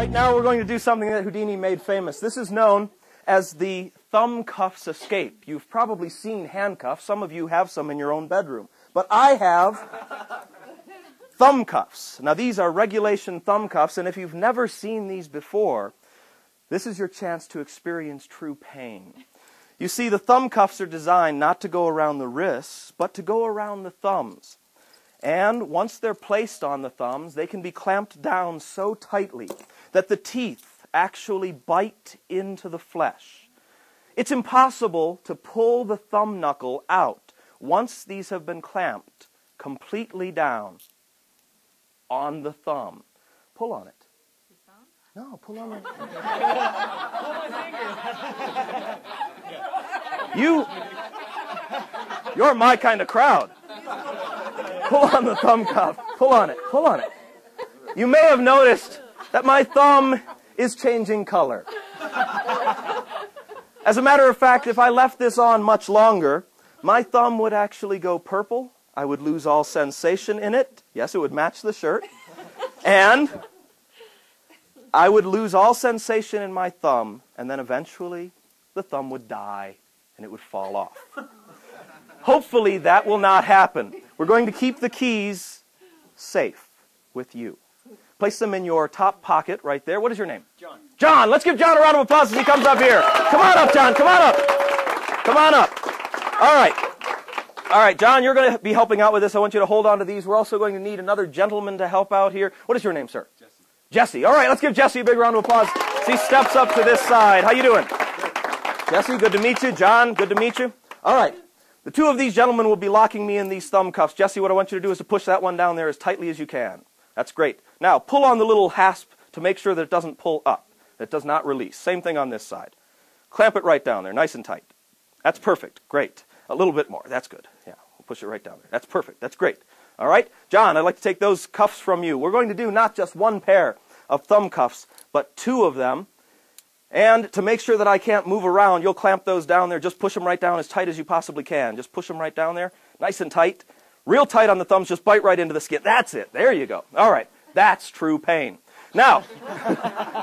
Right now we're going to do something that Houdini made famous. This is known as the thumb cuffs escape. You've probably seen handcuffs. Some of you have some in your own bedroom. But I have thumb cuffs. Now these are regulation thumb cuffs, and if you've never seen these before, this is your chance to experience true pain. You see, the thumb cuffs are designed not to go around the wrists, but to go around the thumbs. And once they're placed on the thumbs, they can be clamped down so tightly that the teeth actually bite into the flesh. It's impossible to pull the thumb knuckle out once these have been clamped completely down on the thumb. Pull on it. No, pull on it. Pull my finger. You're my kind of crowd. Pull on the thumb cuff. Pull on it. Pull on it. You may have noticed that my thumb is changing color. As a matter of fact, if I left this on much longer, my thumb would actually go purple. I would lose all sensation in it. Yes, it would match the shirt. And I would lose all sensation in my thumb, and then eventually the thumb would die and it would fall off. Hopefully that will not happen. We're going to keep the keys safe with you. Place them in your top pocket right there. What is your name? John. John. Let's give John a round of applause as he comes up here. Come on up, John. Come on up. Come on up. All right. All right, John, you're going to be helping out with this. I want you to hold on to these. We're also going to need another gentleman to help out here. What is your name, sir? Jesse. Jesse. All right, let's give Jesse a big round of applause as he steps up to this side. How you doing? Good. Jesse, good to meet you. John, good to meet you. All right. The two of these gentlemen will be locking me in these thumb cuffs. Jesse, what I want you to do is to push that one down there as tightly as you can. That's great. Now, pull on the little hasp to make sure that it doesn't pull up, that it does not release. Same thing on this side. Clamp it right down there, nice and tight. That's perfect. Great. A little bit more. That's good. Yeah, we'll push it right down there. That's perfect. That's great. All right? John, I'd like to take those cuffs from you. We're going to do not just one pair of thumb cuffs, but two of them. And to make sure that I can't move around, you'll clamp those down there. Just push them right down as tight as you possibly can. Just push them right down there, nice and tight. Real tight on the thumbs, just bite right into the skin. That's it. There you go. All right. That's true pain. Now,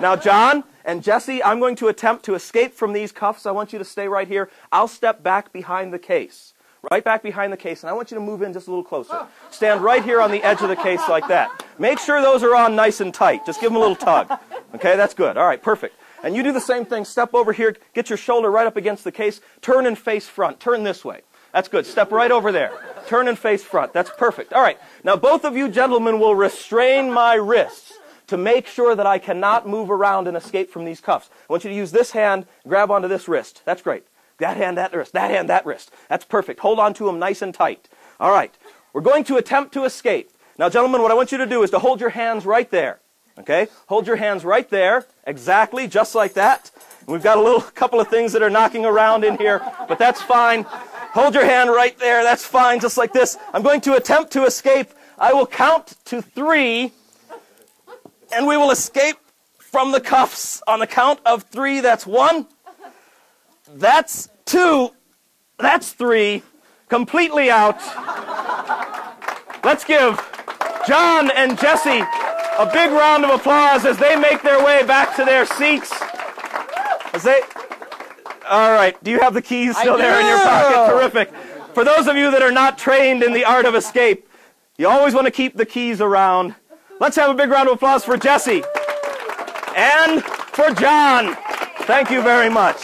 now, John and Jesse, I'm going to attempt to escape from these cuffs. I want you to stay right here. I'll step back behind the case, right back behind the case, and I want you to move in just a little closer. Stand right here on the edge of the case like that. Make sure those are on nice and tight. Just give them a little tug. Okay, that's good. All right, perfect. And you do the same thing. Step over here, get your shoulder right up against the case, turn and face front. Turn this way. That's good. Step right over there. Turn and face front. That's perfect. All right. Now, both of you gentlemen will restrain my wrists to make sure that I cannot move around and escape from these cuffs. I want you to use this hand, grab onto this wrist. That's great. That hand, that wrist. That hand, that wrist. That's perfect. Hold on to them nice and tight. All right. We're going to attempt to escape. Now, gentlemen, what I want you to do is to hold your hands right there. Okay? Hold your hands right there. Exactly. Just like that. And we've got a couple of things that are knocking around in here, but that's fine. Hold your hand right there. That's fine, just like this. I'm going to attempt to escape. I will count to 3, and we will escape from the cuffs on the count of 3. That's 1. That's 2. That's 3. Completely out. Let's give John and Jesse a big round of applause as they make their way back to their seats. All right. Do you have the keys still there in your pocket? Terrific. For those of you that are not trained in the art of escape, you always want to keep the keys around. Let's have a big round of applause for Jesse and for John. Thank you very much.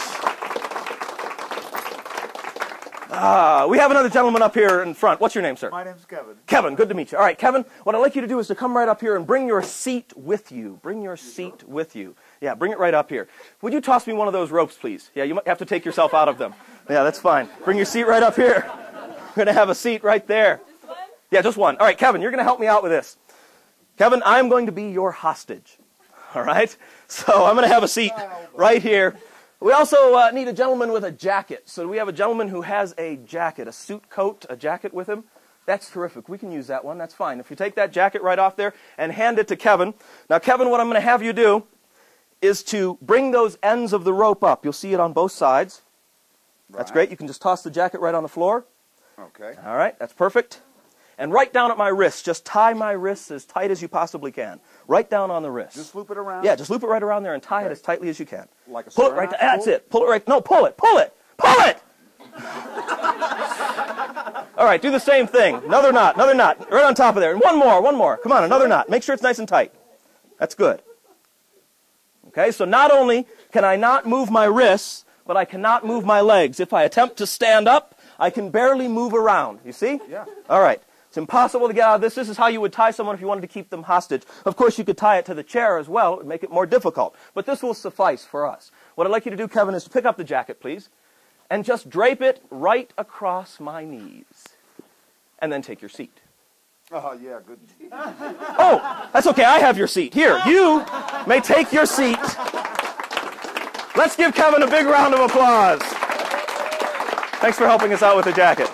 We have another gentleman up here in front. What's your name, sir? My name's Kevin. Kevin, good to meet you. All right, Kevin, what I'd like you to do is to come right up here and bring your seat with you. Bring your seat with you. Yeah, bring it right up here. Would you toss me one of those ropes, please? Yeah, you might have to take yourself out of them. Yeah, that's fine. Bring your seat right up here. We're going to have a seat right there. Just one? Yeah, just one. All right, Kevin, you're going to help me out with this. Kevin, I'm going to be your hostage. All right? So I'm going to have a seat right here. We also need a gentleman with a jacket. So we have a gentleman who has a jacket, a suit coat, a jacket with him. That's terrific. We can use that one. That's fine. If you take that jacket right off there and hand it to Kevin. Now, Kevin, what I'm going to have you do is to bring those ends of the rope up. You'll see it on both sides. That's great. You can just toss the jacket right on the floor. Okay. All right. That's perfect. and right down at my wrist. Just tie my wrists as tight as you possibly can. Right down on the wrist. Just loop it around? Yeah, just loop it right around there and tie it as tightly as you can. Like a pull it right down. That's it. Pull it right. No, pull it. Pull it. Pull it! All right, do the same thing. Another knot, right on top of there. And one more. Come on, another knot. Make sure it's nice and tight. That's good. Okay, so not only can I not move my wrists, but I cannot move my legs. If I attempt to stand up, I can barely move around. You see? Yeah. All right. It's impossible to get out of this. This is how you would tie someone if you wanted to keep them hostage. Of course, you could tie it to the chair as well. It would make it more difficult. But this will suffice for us. What I'd like you to do, Kevin, is to pick up the jacket, please, and just drape it right across my knees. And then take your seat. Oh, yeah, good. Oh, that's okay. I have your seat. Here, you may take your seat. Let's give Kevin a big round of applause. Thanks for helping us out with the jacket.